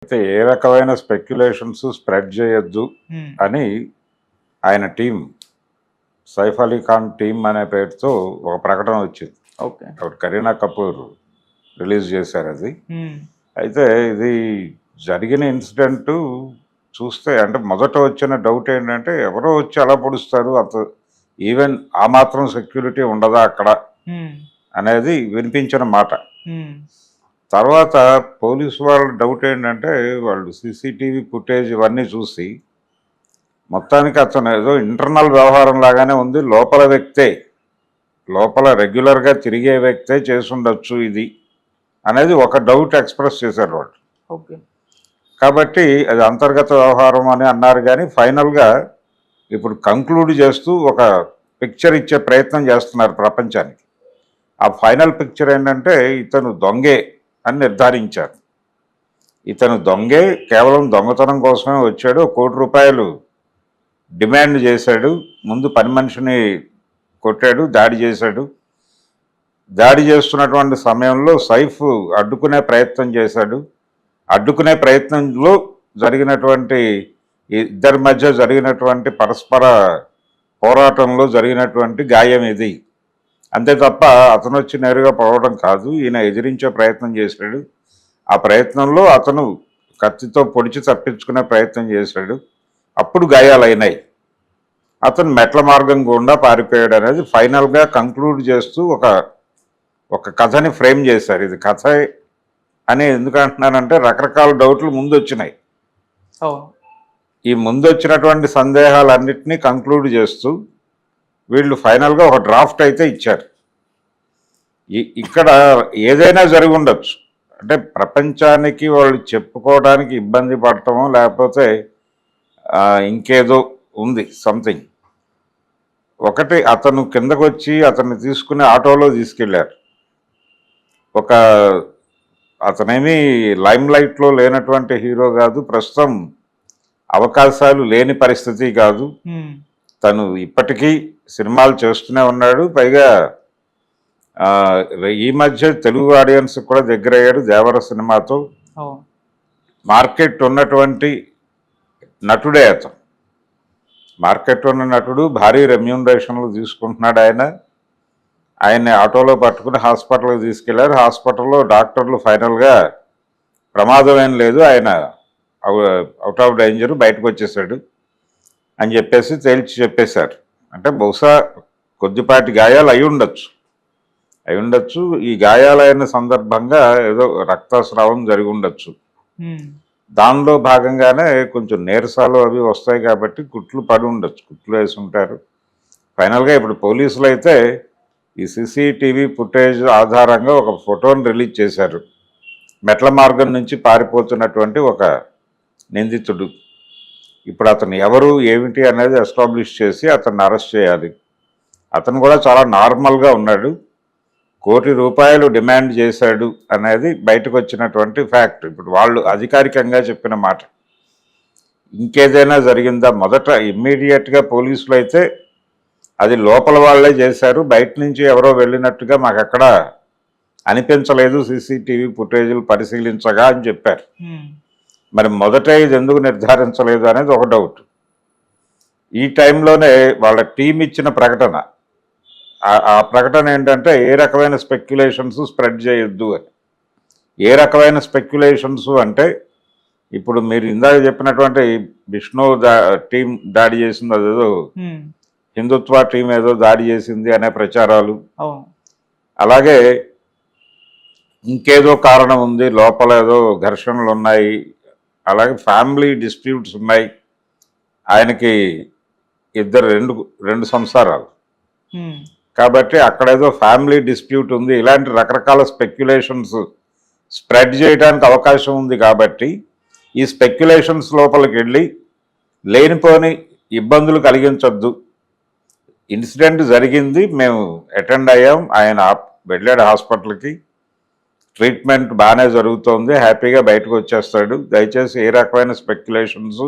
అయితే ఏ రకమైన speculations spread చేయొద్దు హ్మ్. అని ఆయన టీం సైఫ్ అలీ ఖాన్ టీం అనే పేరుతో ఒక ప్రకటన వచ్చింది. ఓకే. ఒకటి కరీనా కపూర్ రిలీజ్ చేశారు అది. హ్మ్. అయితే ఇది జరిగిన ఇన్సిడెంట్ చూస్తే అంటే మొదట వచ్చిన డౌట్ ఏంటంటే ఎవరో వచ్చి అలా పొడుస్తారు అంత ఈవెన్ ఆ మాత్రం సెక్యూరిటీ ఉండదా అక్కడ హ్మ్. అనేది వినిపించిన మాట. హ్మ్. తర్వాత పోలీసు వాళ్ళ డౌట్ ఏంటంటే వాళ్ళు సీసీటీవీ ఫుటేజ్ ఇవన్నీ చూసి మొత్తానికి అతను ఏదో ఇంటర్నల్ వ్యవహారం లాగానే ఉంది, లోపల వ్యక్తే, లోపల రెగ్యులర్గా తిరిగే వ్యక్తే చేసుండొచ్చు ఇది అనేది ఒక డౌట్ ఎక్స్ప్రెస్ చేశారు వాళ్ళు. ఓకే. కాబట్టి అది అంతర్గత వ్యవహారం అని అన్నారు, కానీ ఫైనల్గా ఇప్పుడు కంక్లూడ్ చేస్తూ ఒక పిక్చర్ ఇచ్చే ప్రయత్నం చేస్తున్నారు ప్రపంచానికి. ఆ ఫైనల్ పిక్చర్ ఏంటంటే ఇతను దొంగే అని నిర్ధారించారు. ఇతను దొంగే, కేవలం దొంగతనం కోసమే వచ్చాడు, ₹1,00,00,000 డిమాండ్ చేశాడు, ముందు పని మనిషిని కొట్టాడు, దాడి చేశాడు. దాడి చేస్తున్నటువంటి సమయంలో సైఫ్ అడ్డుకునే ప్రయత్నం చేశాడు. అడ్డుకునే ప్రయత్నంలో జరిగినటువంటి ఇద్దరి మధ్య జరిగినటువంటి పరస్పర పోరాటంలో జరిగినటువంటి గాయం ఇది. అంతే తప్ప అతను వచ్చి నేరుగా పడవడం కాదు, ఈయన ఎదిరించే ప్రయత్నం చేశాడు. ఆ ప్రయత్నంలో అతను కత్తితో పొడిచి తప్పించుకునే ప్రయత్నం చేశాడు, అప్పుడు గాయాలైనాయి. అతను మెట్ల మార్గం గుండా పారిపోయాడు అనేది ఫైనల్గా కంక్లూడ్ చేస్తూ ఒక కథని ఫ్రేమ్ చేశారు. ఇది కథ అని ఎందుకు అంటున్నానంటే రకరకాల డౌట్లు ముందు వచ్చినాయి. అవును. ఈ ముందు వచ్చినటువంటి సందేహాలన్నింటినీ కంక్లూడ్ చేస్తూ వీళ్ళు ఫైనల్గా ఒక డ్రాఫ్ట్ అయితే ఇచ్చారు. ఇక్కడ ఏదైనా జరిగి ఉండొచ్చు, అంటే ప్రపంచానికి వాళ్ళు చెప్పుకోవడానికి ఇబ్బంది పడటమో లేకపోతే ఇంకేదో ఉంది సంథింగ్. ఒకటి, అతను కిందకు వచ్చి అతన్ని తీసుకుని ఆటోలో తీసుకెళ్లారు. అతనేమి లైమ్ లైట్లో లేనటువంటి హీరో కాదు, ప్రస్తుతం అవకాశాలు లేని పరిస్థితి కాదు. హ్మ్. తను ఇప్పటికీ సినిమాలు చేస్తూనే ఉన్నాడు. పైగా ఈ మధ్య తెలుగు ఆడియన్స్ కూడా దగ్గర అయ్యాడు దేవర సినిమాతో. అవును. మార్కెట్ ఉన్నటువంటి నటుడే అతను. మార్కెట్ ఉన్న నటుడు, భారీ రెమ్యూనరేషన్లు తీసుకుంటున్నాడు ఆయన్ని ఆటోలో పట్టుకుని హాస్పిటల్కి తీసుకెళ్లారు. హాస్పిటల్లో డాక్టర్లు ఫైనల్గా ప్రమాదం ఏం లేదు, ఆయన అవుట్ ఆఫ్ డేంజర్, బయటకు వచ్చేసాడు అని చెప్పేసి తేల్చి చెప్పేశారు. అంటే బహుశా కొద్దిపాటి గాయాలు అయి ఉండొచ్చు. ఈ గాయాలైన సందర్భంగా ఏదో రక్తస్రావం జరిగి ఉండొచ్చు. దానిలో భాగంగానే కొంచెం నీరసాలు అవి వస్తాయి కాబట్టి కుట్లు పడి ఉండొచ్చు, కుట్లు వేసి ఉంటారు. ఫైనల్గా ఇప్పుడు పోలీసులు అయితే ఈ సీసీటీవీ ఫుటేజ్ ఆధారంగా ఒక ఫోటోని రిలీజ్ చేశారు. మెట్ల మార్గం నుంచి పారిపోతున్నటువంటి ఒక నిందితుడు. ఇప్పుడు అతను ఎవరు ఏమిటి అనేది ఎస్టాబ్లిష్ చేసి అతన్ని అరెస్ట్ చేయాలి. అతను కూడా చాలా నార్మల్గా ఉన్నాడు. ₹1,00,00,000 డిమాండ్ చేశాడు అనేది బయటకు వచ్చినటువంటి ఫ్యాక్ట్. ఇప్పుడు వాళ్ళు అధికారికంగా చెప్పిన మాట. ఇంకేదైనా జరిగిందా? మొదట ఇమ్మీడియట్గా పోలీసులు అయితే అది లోపల వాళ్ళే చేశారు, బయట నుంచి ఎవరో వెళ్ళినట్టుగా మాకు ఎక్కడ అనిపించలేదు సీసీటీవీ ఫుటేజీలు పరిశీలించగా అని చెప్పారు. మరి మొదట ఇది ఎందుకు నిర్ధారించలేదు అనేది ఒక డౌట్. ఈ టైంలోనే వాళ్ళ టీం ఇచ్చిన ప్రకటన, ఆ ప్రకటన ఏంటంటే ఏ రకమైన స్పెక్యులేషన్స్ స్ప్రెడ్ చేయొద్దు అని. ఏ రకమైన స్పెక్యులేషన్స్ అంటే ఇప్పుడు మీరు ఇందాక చెప్పినటువంటి విష్ణు టీం దాడి చేసింది, అదేదో హిందుత్వ టీం ఏదో దాడి చేసింది అనే ప్రచారాలు, అలాగే ఇంకేదో కారణం ఉంది, లోపల ఏదో ఘర్షణలు ఉన్నాయి, అలాగే ఫ్యామిలీ డిస్ప్యూట్స్ ఉన్నాయి, ఆయనకి రెండు సంసారాలు కాబట్టి అక్కడేదో ఫ్యామిలీ డిస్ప్యూట్ ఉంది, ఇలాంటి రకరకాల స్పెక్యులేషన్స్ స్ప్రెడ్ చేయడానికి అవకాశం ఉంది. కాబట్టి ఈ స్పెక్యులేషన్స్ లోపలికి వెళ్ళి లేనిపోని ఇబ్బందులు కలిగించొద్దు. ఇన్సిడెంట్ జరిగింది, మేము అటెండ్ అయ్యాం, ఆయన వెళ్ళాడు హాస్పిటల్కి, ట్రీట్మెంట్ బాగానే జరుగుతోంది, హ్యాపీగా బయటకు వచ్చేస్తాడు, దయచేసి ఏ రకమైన స్పెక్యులేషన్స్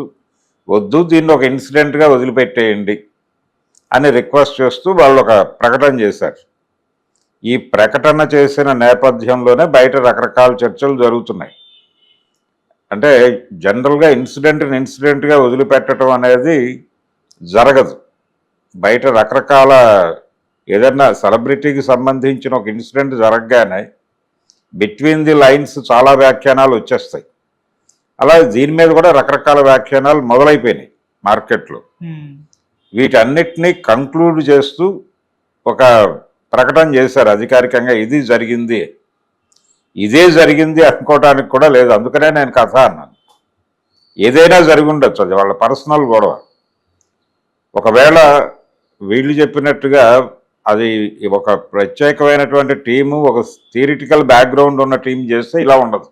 వద్దు, దీన్ని ఒక ఇన్సిడెంట్గా వదిలిపెట్టేయండి అని రిక్వెస్ట్ చేస్తూ వాళ్ళు ఒక ప్రకటన చేశారు. ఈ ప్రకటన చేసిన నేపథ్యంలోనే బయట రకరకాల చర్చలు జరుగుతున్నాయి. అంటే జనరల్గా ఇన్సిడెంట్గా వదిలిపెట్టడం అనేది జరగదు. బయట రకరకాల ఏదన్నా సెలబ్రిటీకి సంబంధించిన ఒక ఇన్సిడెంట్ జరగగానే బిట్వీన్ ది లైన్స్ చాలా వ్యాఖ్యానాలు వచ్చేస్తాయి. అలా దీని మీద కూడా రకరకాల వ్యాఖ్యానాలు మొదలైపోయినాయి మార్కెట్లో. వీటన్నిటినీ కంక్లూడ్ చేస్తూ ఒక ప్రకటన చేశారు అధికారికంగా, ఇది జరిగింది, ఇదే జరిగింది అనుకోవడానికి కూడా లేదు. అందుకనే నేను కథ అన్నాను. ఏదైనా జరిగి ఉండొచ్చు, అది వాళ్ళ పర్సనల్ గొడవ. ఒకవేళ వీళ్ళు చెప్పినట్టుగా అది ఒక ప్రత్యేకమైనటువంటి టీము, ఒక థియరిటికల్ బ్యాక్గ్రౌండ్ ఉన్న టీం చేస్తే ఇలా ఉండదు.